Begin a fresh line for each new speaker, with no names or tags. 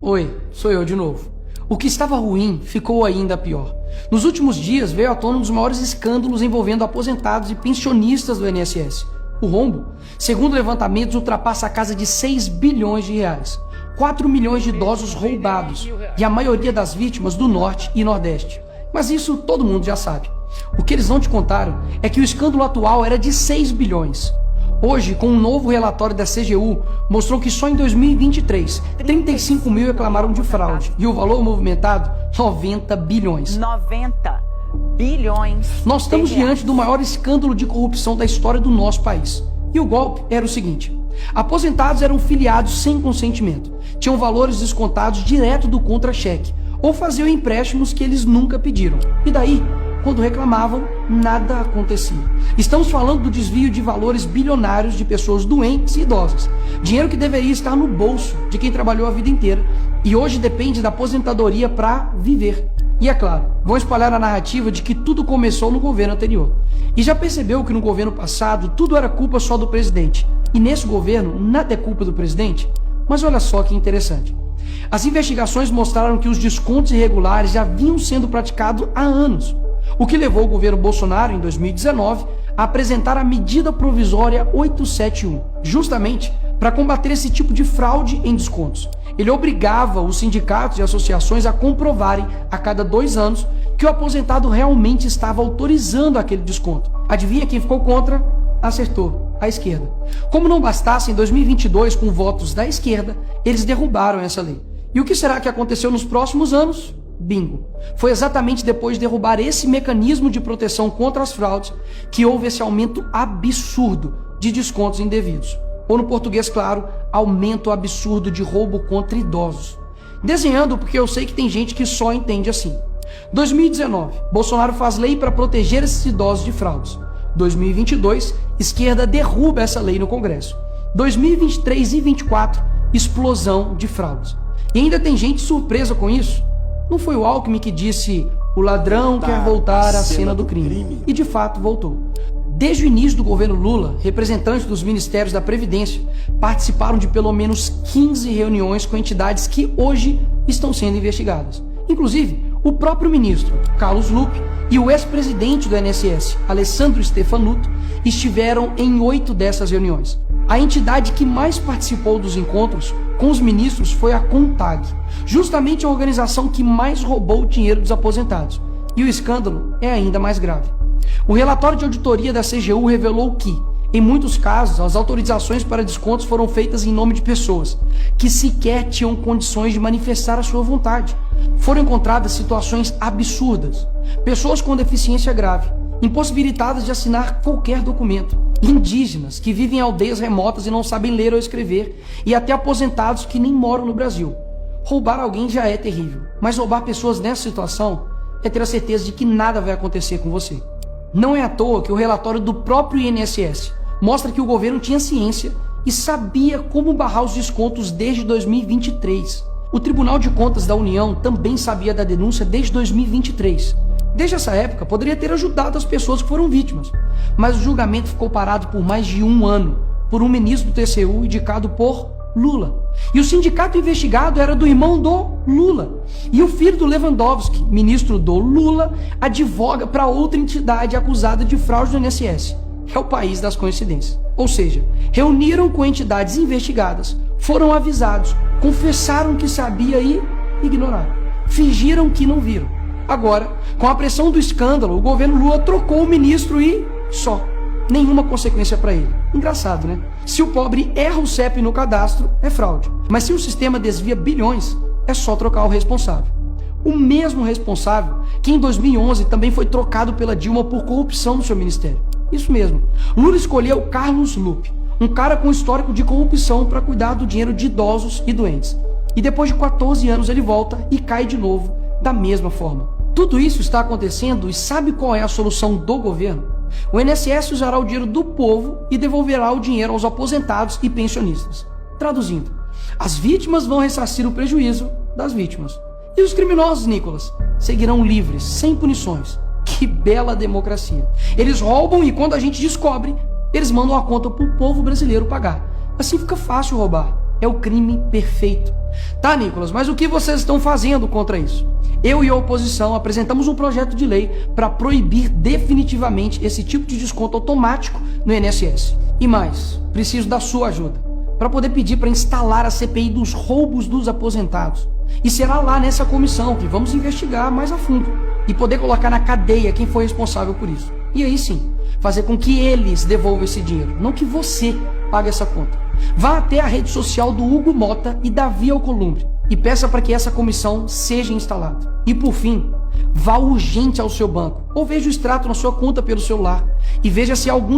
Oi, sou eu de novo. O que estava ruim ficou ainda pior. Nos últimos dias veio à tona um dos maiores escândalos envolvendo aposentados e pensionistas do INSS. O rombo, segundo levantamentos, ultrapassa a casa de 6 bilhões de reais. 4 milhões de idosos roubados e a maioria das vítimas do Norte e Nordeste. Mas isso todo mundo já sabe. O que eles não te contaram é que o escândalo atual era de 6 bilhões. Hoje, com um novo relatório da CGU, mostrou que só em 2023, 35 mil reclamaram de fraude e o valor movimentado, 90 bilhões.
90 bilhões.
Nós estamos diante do maior escândalo de corrupção da história do nosso país. E o golpe era o seguinte: aposentados eram filiados sem consentimento, tinham valores descontados direto do contra-cheque ou faziam empréstimos que eles nunca pediram. E daí, quando reclamavam, nada acontecia. Estamos falando do desvio de valores bilionários de pessoas doentes e idosas. Dinheiro que deveria estar no bolso de quem trabalhou a vida inteira e hoje depende da aposentadoria para viver. E é claro, vão espalhar a narrativa de que tudo começou no governo anterior. E já percebeu que no governo passado tudo era culpa só do presidente. E nesse governo nada é culpa do presidente? Mas olha só que interessante. As investigações mostraram que os descontos irregulares já vinham sendo praticados há anos. O que levou o governo Bolsonaro, em 2019, a apresentar a medida provisória 871, justamente para combater esse tipo de fraude em descontos. Ele obrigava os sindicatos e associações a comprovarem a cada 2 anos que o aposentado realmente estava autorizando aquele desconto. Adivinha quem ficou contra? Acertou, a esquerda. Como não bastasse, em 2022, com votos da esquerda, eles derrubaram essa lei. E o que será que aconteceu nos próximos anos? Bingo! Foi exatamente depois de derrubar esse mecanismo de proteção contra as fraudes que houve esse aumento absurdo de descontos indevidos. Ou no português claro, aumento absurdo de roubo contra idosos. Desenhando porque eu sei que tem gente que só entende assim. 2019, Bolsonaro faz lei para proteger esses idosos de fraudes. 2022, esquerda derruba essa lei no Congresso. 2023 e 2024, explosão de fraudes. E ainda tem gente surpresa com isso. Não foi o Alckmin que disse: o ladrão quer voltar à cena do crime. E de fato voltou. Desde o início do governo Lula, representantes dos ministérios da Previdência participaram de pelo menos 15 reuniões com entidades que hoje estão sendo investigadas. Inclusive, o próprio ministro Carlos Lupe e o ex-presidente do INSS, Alessandro Stefanuto, estiveram em 8 dessas reuniões. A entidade que mais participou dos encontros com os ministros foi a CONTAG, justamente a organização que mais roubou o dinheiro dos aposentados. E o escândalo é ainda mais grave. O relatório de auditoria da CGU revelou que, em muitos casos, as autorizações para descontos foram feitas em nome de pessoas que sequer tinham condições de manifestar a sua vontade. Foram encontradas situações absurdas. Pessoas com deficiência grave, impossibilitadas de assinar qualquer documento, indígenas que vivem em aldeias remotas e não sabem ler ou escrever, e até aposentados que nem moram no Brasil. Roubar alguém já é terrível, mas roubar pessoas nessa situação é ter a certeza de que nada vai acontecer com você. Não é à toa que o relatório do próprio INSS mostra que o governo tinha ciência e sabia como barrar os descontos desde 2023. O Tribunal de Contas da União também sabia da denúncia desde 2023. Desde essa época, poderia ter ajudado as pessoas que foram vítimas, mas o julgamento ficou parado por mais de 1 ano, por um ministro do TCU indicado por Lula. E o sindicato investigado era do irmão do Lula. E o filho do Lewandowski, ministro do Lula, advoga para outra entidade acusada de fraude do INSS. É o país das coincidências. Ou seja, reuniram com entidades investigadas, foram avisados, confessaram que sabia e ignoraram. Fingiram que não viram. Agora, com a pressão do escândalo, o governo Lula trocou o ministro e só. Nenhuma consequência para ele. Engraçado, né? Se o pobre erra o CEP no cadastro, é fraude. Mas se o sistema desvia bilhões, é só trocar o responsável. O mesmo responsável que em 2011 também foi trocado pela Dilma por corrupção no seu ministério. Isso mesmo. Lula escolheu Carlos Lupe, um cara com histórico de corrupção para cuidar do dinheiro de idosos e doentes. E depois de 14 anos ele volta e cai de novo da mesma forma. Tudo isso está acontecendo e sabe qual é a solução do governo? O INSS usará o dinheiro do povo e devolverá o dinheiro aos aposentados e pensionistas. Traduzindo, as vítimas vão ressarcir o prejuízo das vítimas. E os criminosos, Nicolas, seguirão livres, sem punições. Que bela democracia. Eles roubam e quando a gente descobre, eles mandam a conta para o povo brasileiro pagar. Assim fica fácil roubar. É o crime perfeito. Tá, Nicolas, mas o que vocês estão fazendo contra isso? Eu e a oposição apresentamos um projeto de lei para proibir definitivamente esse tipo de desconto automático no INSS. E mais, preciso da sua ajuda para poder pedir para instalar a CPI dos roubos dos aposentados. E será lá nessa comissão que vamos investigar mais a fundo e poder colocar na cadeia quem foi responsável por isso. E aí sim, fazer com que eles devolvam esse dinheiro, não que você pague essa conta. Vá até a rede social do Hugo Mota e Davi Alcolumbre e peça para que essa comissão seja instalada. E por fim, vá urgente ao seu banco ou veja o extrato na sua conta pelo celular e veja se algum